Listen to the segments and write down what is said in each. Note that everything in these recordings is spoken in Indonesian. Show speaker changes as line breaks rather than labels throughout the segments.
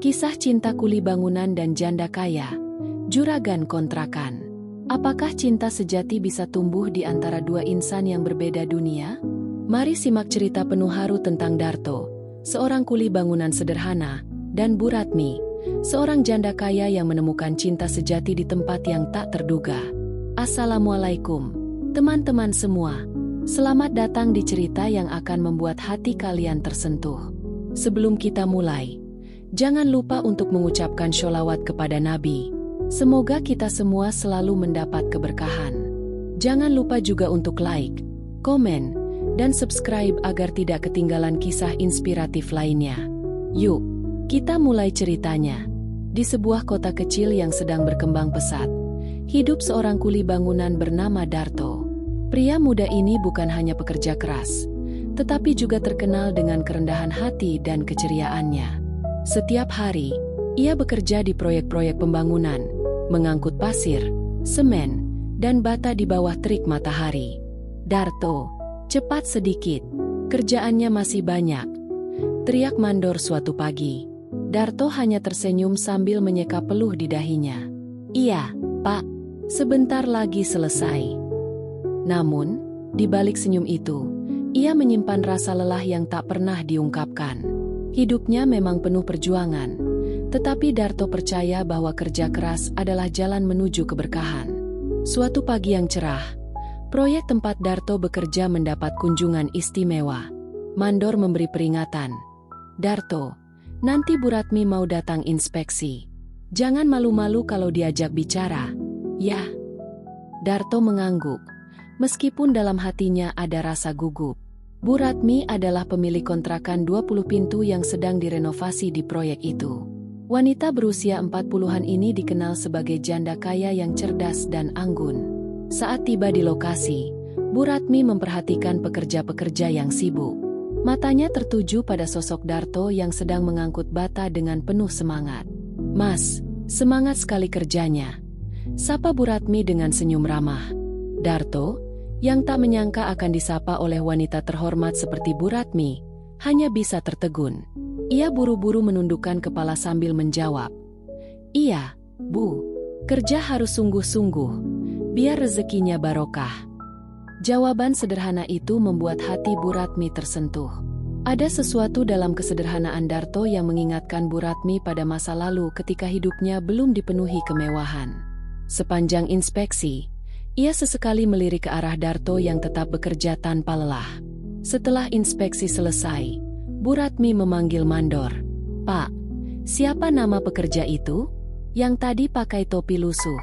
Kisah cinta kuli bangunan dan janda kaya, juragan kontrakan. Apakah cinta sejati bisa tumbuh di antara dua insan yang berbeda dunia? Mari simak cerita penuh haru tentang Darto, seorang kuli bangunan sederhana, dan Bu Ratmi, seorang janda kaya yang menemukan cinta sejati di tempat yang tak terduga. Assalamualaikum, teman-teman semua. Selamat datang di cerita yang akan membuat hati kalian tersentuh. Sebelum kita mulai, jangan lupa untuk mengucapkan sholawat kepada Nabi. Semoga kita semua selalu mendapat keberkahan. Jangan lupa juga untuk like, komen, dan subscribe agar tidak ketinggalan kisah inspiratif lainnya. Yuk, kita mulai ceritanya. Di sebuah kota kecil yang sedang berkembang pesat, hidup seorang kuli bangunan bernama Darto. Pria muda ini bukan hanya pekerja keras, tetapi juga terkenal dengan kerendahan hati dan keceriaannya. Setiap hari, ia bekerja di proyek-proyek pembangunan, mengangkut pasir, semen, dan bata di bawah terik matahari. Darto, cepat sedikit, kerjaannya masih banyak, teriak mandor suatu pagi. Darto hanya tersenyum sambil menyeka peluh di dahinya. Iya, Pak, sebentar lagi selesai. Namun, di balik senyum itu, ia menyimpan rasa lelah yang tak pernah diungkapkan. Hidupnya memang penuh perjuangan, tetapi Darto percaya bahwa kerja keras adalah jalan menuju keberkahan. Suatu pagi yang cerah, proyek tempat Darto bekerja mendapat kunjungan istimewa. Mandor memberi peringatan. Darto, nanti Bu Ratmi mau datang inspeksi. Jangan malu-malu kalau diajak bicara. Ya. Darto mengangguk. Meskipun dalam hatinya ada rasa gugup. Bu Ratmi adalah pemilik kontrakan 20 pintu yang sedang direnovasi di proyek itu. Wanita berusia 40-an ini dikenal sebagai janda kaya yang cerdas dan anggun. Saat tiba di lokasi, Bu Ratmi memperhatikan pekerja-pekerja yang sibuk. Matanya tertuju pada sosok Darto yang sedang mengangkut bata dengan penuh semangat. Mas, semangat sekali kerjanya, sapa Bu Ratmi dengan senyum ramah. Darto, yang tak menyangka akan disapa oleh wanita terhormat seperti Bu Ratmi, hanya bisa tertegun. Ia buru-buru menundukkan kepala sambil menjawab. Iya, Bu, kerja harus sungguh-sungguh, biar rezekinya barokah. Jawaban sederhana itu membuat hati Bu Ratmi tersentuh. Ada sesuatu dalam kesederhanaan Darto yang mengingatkan Bu Ratmi pada masa lalu ketika hidupnya belum dipenuhi kemewahan. Sepanjang inspeksi, ia sesekali melirik ke arah Darto yang tetap bekerja tanpa lelah. Setelah inspeksi selesai, Bu Ratmi memanggil mandor. Pak, siapa nama pekerja itu? Yang tadi pakai topi lusuh.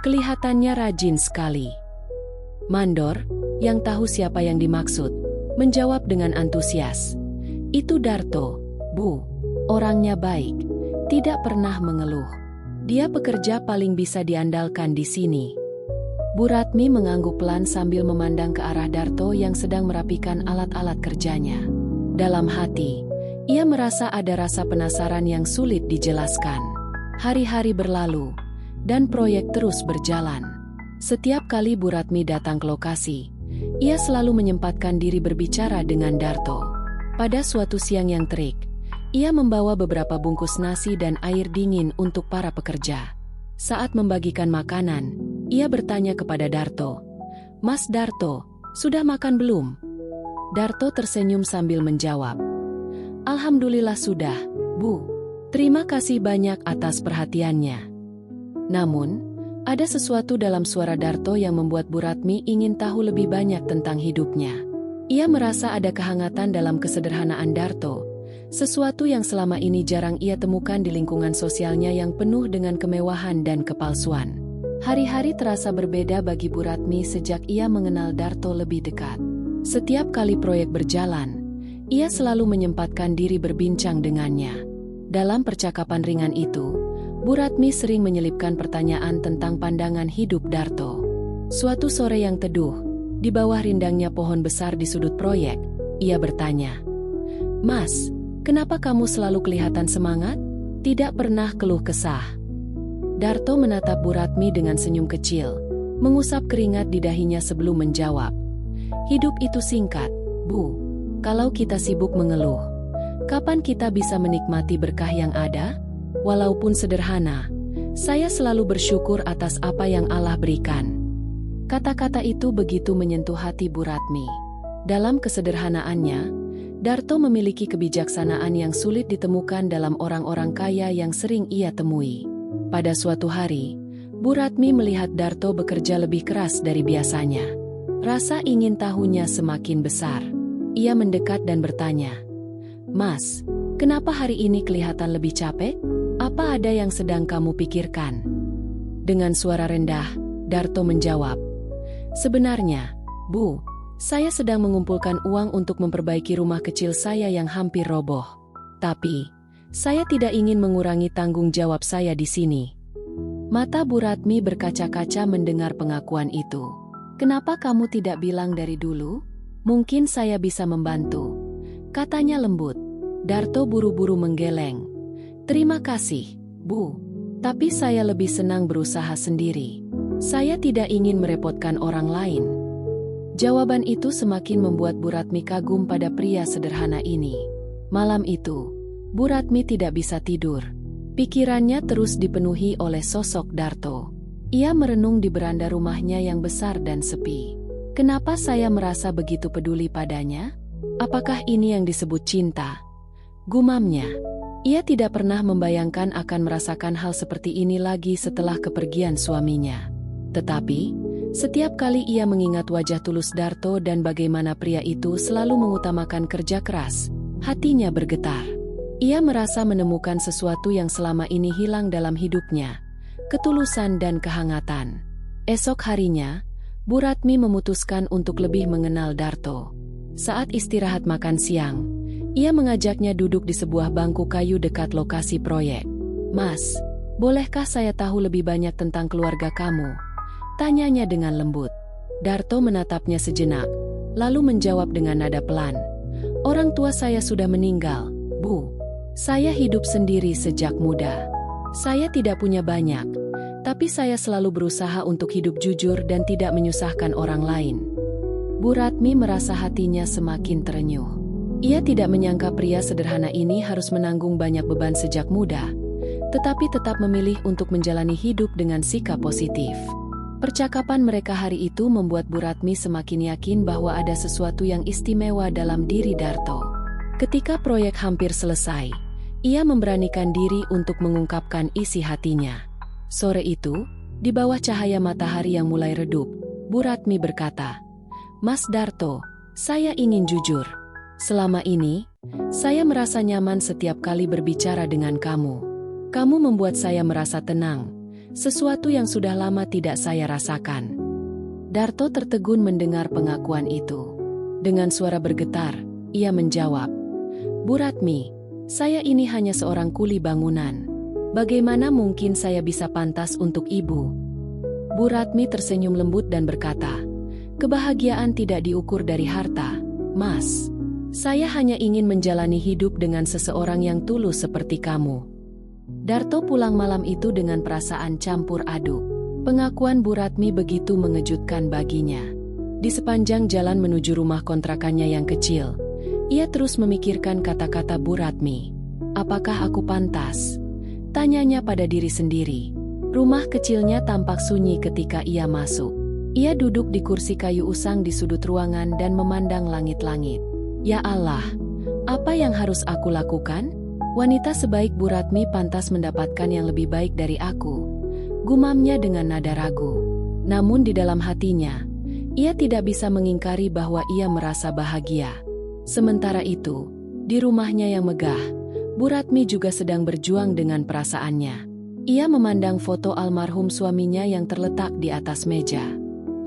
Kelihatannya rajin sekali. Mandor, yang tahu siapa yang dimaksud, menjawab dengan antusias. Itu Darto, Bu. Orangnya baik, tidak pernah mengeluh. Dia pekerja paling bisa diandalkan di sini. Bu Ratmi mengangguk pelan sambil memandang ke arah Darto yang sedang merapikan alat-alat kerjanya. Dalam hati, ia merasa ada rasa penasaran yang sulit dijelaskan. Hari-hari berlalu, dan proyek terus berjalan. Setiap kali Bu Ratmi datang ke lokasi, ia selalu menyempatkan diri berbicara dengan Darto. Pada suatu siang yang terik, ia membawa beberapa bungkus nasi dan air dingin untuk para pekerja. Saat membagikan makanan, ia bertanya kepada Darto. Mas Darto, sudah makan belum? Darto tersenyum sambil menjawab. Alhamdulillah sudah, Bu. Terima kasih banyak atas perhatiannya. Namun, ada sesuatu dalam suara Darto yang membuat Bu Ratmi ingin tahu lebih banyak tentang hidupnya. Ia merasa ada kehangatan dalam kesederhanaan Darto, sesuatu yang selama ini jarang ia temukan di lingkungan sosialnya yang penuh dengan kemewahan dan kepalsuan. Hari-hari terasa berbeda bagi Bu Ratmi sejak ia mengenal Darto lebih dekat. Setiap kali proyek berjalan, ia selalu menyempatkan diri berbincang dengannya. Dalam percakapan ringan itu, Bu Ratmi sering menyelipkan pertanyaan tentang pandangan hidup Darto. Suatu sore yang teduh, di bawah rindangnya pohon besar di sudut proyek, ia bertanya, Mas, kenapa kamu selalu kelihatan semangat? Tidak pernah keluh kesah. Darto menatap Bu Ratmi dengan senyum kecil, mengusap keringat di dahinya sebelum menjawab. Hidup itu singkat, Bu. Kalau kita sibuk mengeluh, kapan kita bisa menikmati berkah yang ada? Walaupun sederhana, saya selalu bersyukur atas apa yang Allah berikan. Kata-kata itu begitu menyentuh hati Bu Ratmi. Dalam kesederhanaannya, Darto memiliki kebijaksanaan yang sulit ditemukan dalam orang-orang kaya yang sering ia temui. Pada suatu hari, Bu Ratmi melihat Darto bekerja lebih keras dari biasanya. Rasa ingin tahunya semakin besar. Ia mendekat dan bertanya, "Mas, kenapa hari ini kelihatan lebih capek? Apa ada yang sedang kamu pikirkan?" Dengan suara rendah, Darto menjawab, "Sebenarnya, Bu, saya sedang mengumpulkan uang untuk memperbaiki rumah kecil saya yang hampir roboh. Tapi, saya tidak ingin mengurangi tanggung jawab saya di sini." Mata Bu Ratmi berkaca-kaca mendengar pengakuan itu. "Kenapa kamu tidak bilang dari dulu? Mungkin saya bisa membantu," katanya lembut. Darto buru-buru menggeleng. "Terima kasih, Bu. Tapi saya lebih senang berusaha sendiri. Saya tidak ingin merepotkan orang lain." Jawaban itu semakin membuat Bu Ratmi kagum pada pria sederhana ini. Malam itu, Bu Ratmi tidak bisa tidur. Pikirannya terus dipenuhi oleh sosok Darto. Ia merenung di beranda rumahnya yang besar dan sepi. "Kenapa saya merasa begitu peduli padanya? Apakah ini yang disebut cinta?" Gumamnya. Ia tidak pernah membayangkan akan merasakan hal seperti ini lagi setelah kepergian suaminya. Tetapi, setiap kali ia mengingat wajah tulus Darto dan bagaimana pria itu selalu mengutamakan kerja keras, hatinya bergetar. Ia merasa menemukan sesuatu yang selama ini hilang dalam hidupnya, ketulusan dan kehangatan. Esok harinya, Bu Ratmi memutuskan untuk lebih mengenal Darto. Saat istirahat makan siang, ia mengajaknya duduk di sebuah bangku kayu dekat lokasi proyek. "Mas, bolehkah saya tahu lebih banyak tentang keluarga kamu?" tanyanya dengan lembut. Darto menatapnya sejenak, lalu menjawab dengan nada pelan, "Orang tua saya sudah meninggal, Bu. Saya hidup sendiri sejak muda. Saya tidak punya banyak, tapi saya selalu berusaha untuk hidup jujur dan tidak menyusahkan orang lain." Bu Ratmi merasa hatinya semakin terenyuh. Ia tidak menyangka pria sederhana ini harus menanggung banyak beban sejak muda, tetapi tetap memilih untuk menjalani hidup dengan sikap positif. Percakapan mereka hari itu membuat Bu Ratmi semakin yakin bahwa ada sesuatu yang istimewa dalam diri Darto. Ketika proyek hampir selesai, ia memberanikan diri untuk mengungkapkan isi hatinya. Sore itu, di bawah cahaya matahari yang mulai redup, Bu Ratmi berkata, "Mas Darto, saya ingin jujur. Selama ini, saya merasa nyaman setiap kali berbicara dengan kamu. Kamu membuat saya merasa tenang, sesuatu yang sudah lama tidak saya rasakan." Darto tertegun mendengar pengakuan itu. Dengan suara bergetar, ia menjawab, "Bu Ratmi, saya ini hanya seorang kuli bangunan. Bagaimana mungkin saya bisa pantas untuk ibu?" Bu Ratmi tersenyum lembut dan berkata, "Kebahagiaan tidak diukur dari harta, Mas. Saya hanya ingin menjalani hidup dengan seseorang yang tulus seperti kamu." Darto pulang malam itu dengan perasaan campur aduk. Pengakuan Bu Ratmi begitu mengejutkan baginya. Di sepanjang jalan menuju rumah kontrakannya yang kecil, ia terus memikirkan kata-kata Bu Ratmi. "Apakah aku pantas?" tanyanya pada diri sendiri. Rumah kecilnya tampak sunyi ketika ia masuk. Ia duduk di kursi kayu usang di sudut ruangan dan memandang langit-langit. "Ya Allah, apa yang harus aku lakukan? Wanita sebaik Bu Ratmi pantas mendapatkan yang lebih baik dari aku," gumamnya dengan nada ragu. Namun di dalam hatinya, ia tidak bisa mengingkari bahwa ia merasa bahagia. Sementara itu, di rumahnya yang megah, Bu Ratmi juga sedang berjuang dengan perasaannya. Ia memandang foto almarhum suaminya yang terletak di atas meja.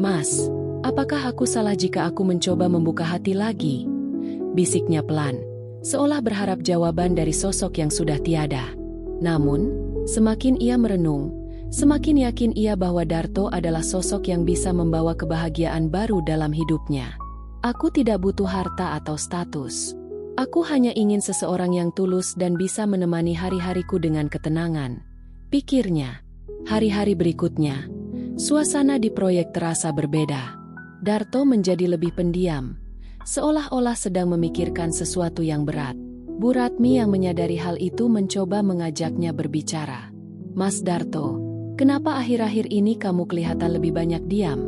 "Mas, apakah aku salah jika aku mencoba membuka hati lagi?" bisiknya pelan, seolah berharap jawaban dari sosok yang sudah tiada. Namun, semakin ia merenung, semakin yakin ia bahwa Darto adalah sosok yang bisa membawa kebahagiaan baru dalam hidupnya. "Aku tidak butuh harta atau status. Aku hanya ingin seseorang yang tulus dan bisa menemani hari-hariku dengan ketenangan," pikirnya. Hari-hari berikutnya, suasana di proyek terasa berbeda. Darto menjadi lebih pendiam, seolah-olah sedang memikirkan sesuatu yang berat. Bu Ratmi yang menyadari hal itu mencoba mengajaknya berbicara. Mas Darto, kenapa akhir-akhir ini kamu kelihatan lebih banyak diam?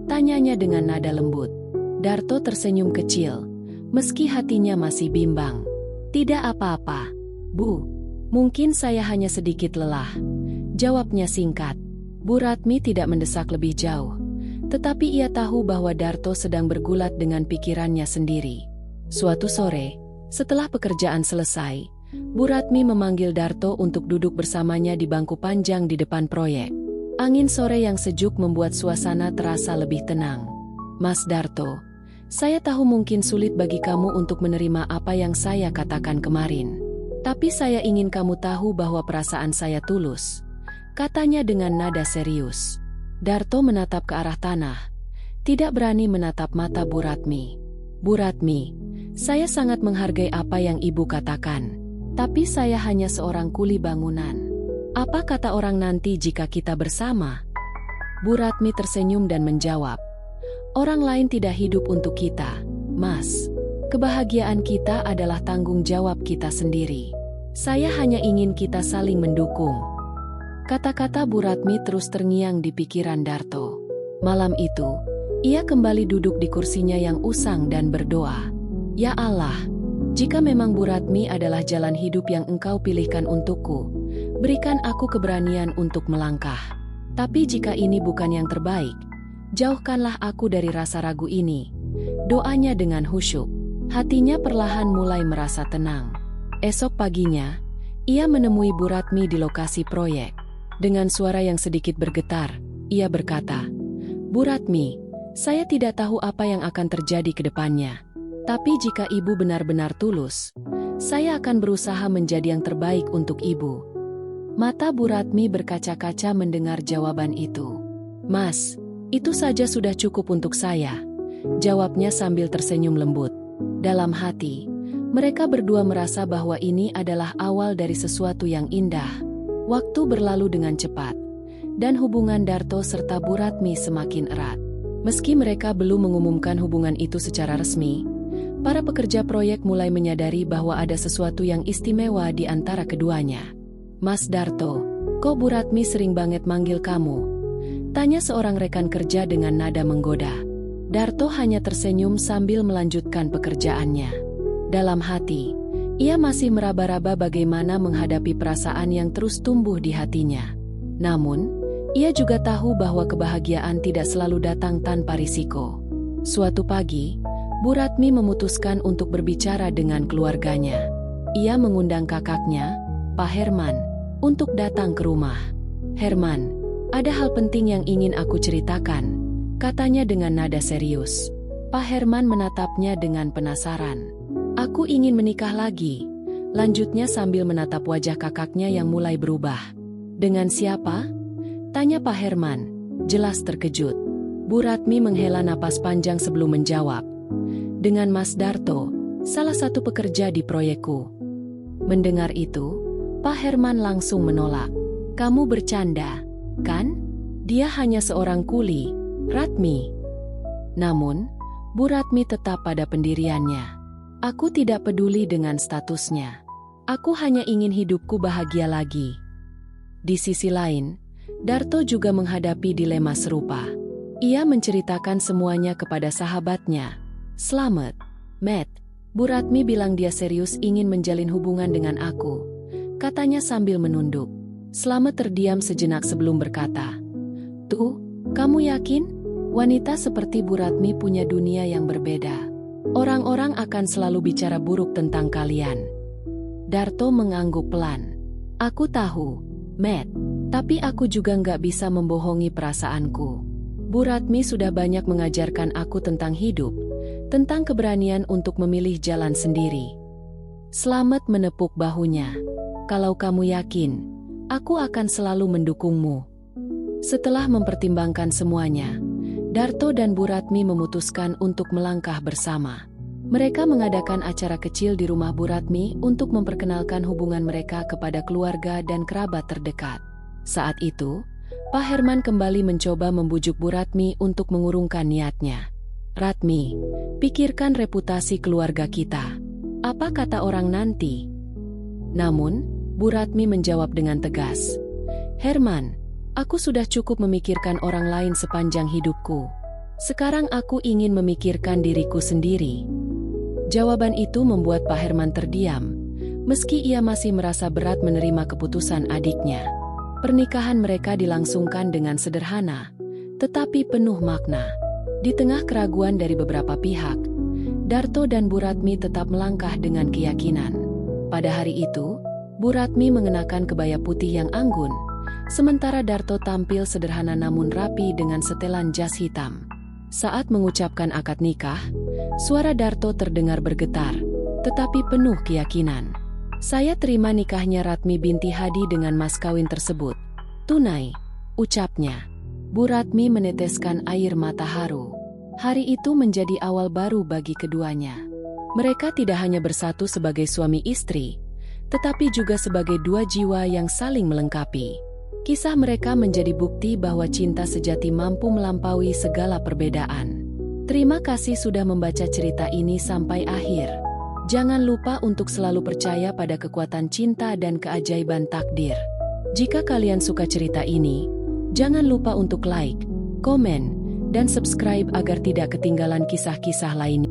Tanyanya dengan nada lembut. Darto tersenyum kecil, meski hatinya masih bimbang. Tidak apa-apa, Bu. Mungkin saya hanya sedikit lelah. Jawabnya singkat. Bu Ratmi tidak mendesak lebih jauh. Tetapi ia tahu bahwa Darto sedang bergulat dengan pikirannya sendiri. Suatu sore, setelah pekerjaan selesai, Bu Ratmi memanggil Darto untuk duduk bersamanya di bangku panjang di depan proyek. Angin sore yang sejuk membuat suasana terasa lebih tenang. Mas Darto, saya tahu mungkin sulit bagi kamu untuk menerima apa yang saya katakan kemarin. Tapi saya ingin kamu tahu bahwa perasaan saya tulus, katanya dengan nada serius. Darto menatap ke arah tanah, tidak berani menatap mata Bu Ratmi. Bu Ratmi, saya sangat menghargai apa yang ibu katakan, tapi saya hanya seorang kuli bangunan. Apa kata orang nanti jika kita bersama? Bu Ratmi tersenyum dan menjawab, orang lain tidak hidup untuk kita, Mas. Kebahagiaan kita adalah tanggung jawab kita sendiri. Saya hanya ingin kita saling mendukung. Kata-kata Bu Ratmi terus terngiang di pikiran Darto. Malam itu, ia kembali duduk di kursinya yang usang dan berdoa. Ya Allah, jika memang Bu Ratmi adalah jalan hidup yang Engkau pilihkan untukku, berikan aku keberanian untuk melangkah. Tapi jika ini bukan yang terbaik, jauhkanlah aku dari rasa ragu ini. Doanya dengan khusyuk. Hatinya perlahan mulai merasa tenang. Esok paginya, ia menemui Bu Ratmi di lokasi proyek. Dengan suara yang sedikit bergetar, ia berkata, Bu Ratmi, saya tidak tahu apa yang akan terjadi ke depannya. Tapi jika ibu benar-benar tulus, saya akan berusaha menjadi yang terbaik untuk ibu. Mata Bu Ratmi berkaca-kaca mendengar jawaban itu. Mas, itu saja sudah cukup untuk saya, jawabnya sambil tersenyum lembut. Dalam hati, mereka berdua merasa bahwa ini adalah awal dari sesuatu yang indah. Waktu berlalu dengan cepat, dan hubungan Darto serta Bu Ratmi semakin erat. Meski mereka belum mengumumkan hubungan itu secara resmi, para pekerja proyek mulai menyadari bahwa ada sesuatu yang istimewa di antara keduanya. Mas Darto, kok Bu Ratmi sering banget manggil kamu? Tanya seorang rekan kerja dengan nada menggoda. Darto hanya tersenyum sambil melanjutkan pekerjaannya. Dalam hati, ia masih meraba-raba bagaimana menghadapi perasaan yang terus tumbuh di hatinya. Namun, ia juga tahu bahwa kebahagiaan tidak selalu datang tanpa risiko. Suatu pagi, Bu Ratmi memutuskan untuk berbicara dengan keluarganya. Ia mengundang kakaknya, Pak Herman, untuk datang ke rumah. Herman, ada hal penting yang ingin aku ceritakan, katanya dengan nada serius. Pak Herman menatapnya dengan penasaran. Aku ingin menikah lagi, lanjutnya sambil menatap wajah kakaknya yang mulai berubah. Dengan siapa? Tanya Pak Herman, jelas terkejut. Bu Ratmi menghela napas panjang sebelum menjawab. Dengan Mas Darto, salah satu pekerja di proyekku. Mendengar itu, Pak Herman langsung menolak. Kamu bercanda, kan? Dia hanya seorang kuli, Ratmi. Namun, Bu Ratmi tetap pada pendiriannya. Aku tidak peduli dengan statusnya. Aku hanya ingin hidupku bahagia lagi. Di sisi lain, Darto juga menghadapi dilema serupa. Ia menceritakan semuanya kepada sahabatnya. Selamat, Matt. Bu Ratmi bilang dia serius ingin menjalin hubungan dengan aku, katanya sambil menunduk. Selamat terdiam sejenak sebelum berkata, Tuh, kamu yakin? Wanita seperti Bu Ratmi punya dunia yang berbeda. Orang-orang akan selalu bicara buruk tentang kalian. Darto mengangguk pelan. Aku tahu, Matt, tapi aku juga nggak bisa membohongi perasaanku. Bu Ratmi sudah banyak mengajarkan aku tentang hidup, tentang keberanian untuk memilih jalan sendiri. Selamat menepuk bahunya. Kalau kamu yakin, aku akan selalu mendukungmu. Setelah mempertimbangkan semuanya, Darto dan Bu Ratmi memutuskan untuk melangkah bersama. Mereka mengadakan acara kecil di rumah Bu Ratmi untuk memperkenalkan hubungan mereka kepada keluarga dan kerabat terdekat. Saat itu, Pak Herman kembali mencoba membujuk Bu Ratmi untuk mengurungkan niatnya. Ratmi, pikirkan reputasi keluarga kita. Apa kata orang nanti? Namun, Bu Ratmi menjawab dengan tegas. Herman, aku sudah cukup memikirkan orang lain sepanjang hidupku. Sekarang aku ingin memikirkan diriku sendiri. Jawaban itu membuat Pak Herman terdiam, meski ia masih merasa berat menerima keputusan adiknya. Pernikahan mereka dilangsungkan dengan sederhana, tetapi penuh makna. Di tengah keraguan dari beberapa pihak, Darto dan Bu Ratmi tetap melangkah dengan keyakinan. Pada hari itu, Bu Ratmi mengenakan kebaya putih yang anggun, sementara Darto tampil sederhana namun rapi dengan setelan jas hitam. Saat mengucapkan akad nikah, suara Darto terdengar bergetar, tetapi penuh keyakinan. Saya terima nikahnya Ratmi binti Hadi dengan mas kawin tersebut. Tunai, ucapnya. Bu Ratmi meneteskan air mata haru. Hari itu menjadi awal baru bagi keduanya. Mereka tidak hanya bersatu sebagai suami istri, tetapi juga sebagai dua jiwa yang saling melengkapi. Kisah mereka menjadi bukti bahwa cinta sejati mampu melampaui segala perbedaan. Terima kasih sudah membaca cerita ini sampai akhir. Jangan lupa untuk selalu percaya pada kekuatan cinta dan keajaiban takdir. Jika kalian suka cerita ini, jangan lupa untuk like, komen, dan subscribe agar tidak ketinggalan kisah-kisah lainnya.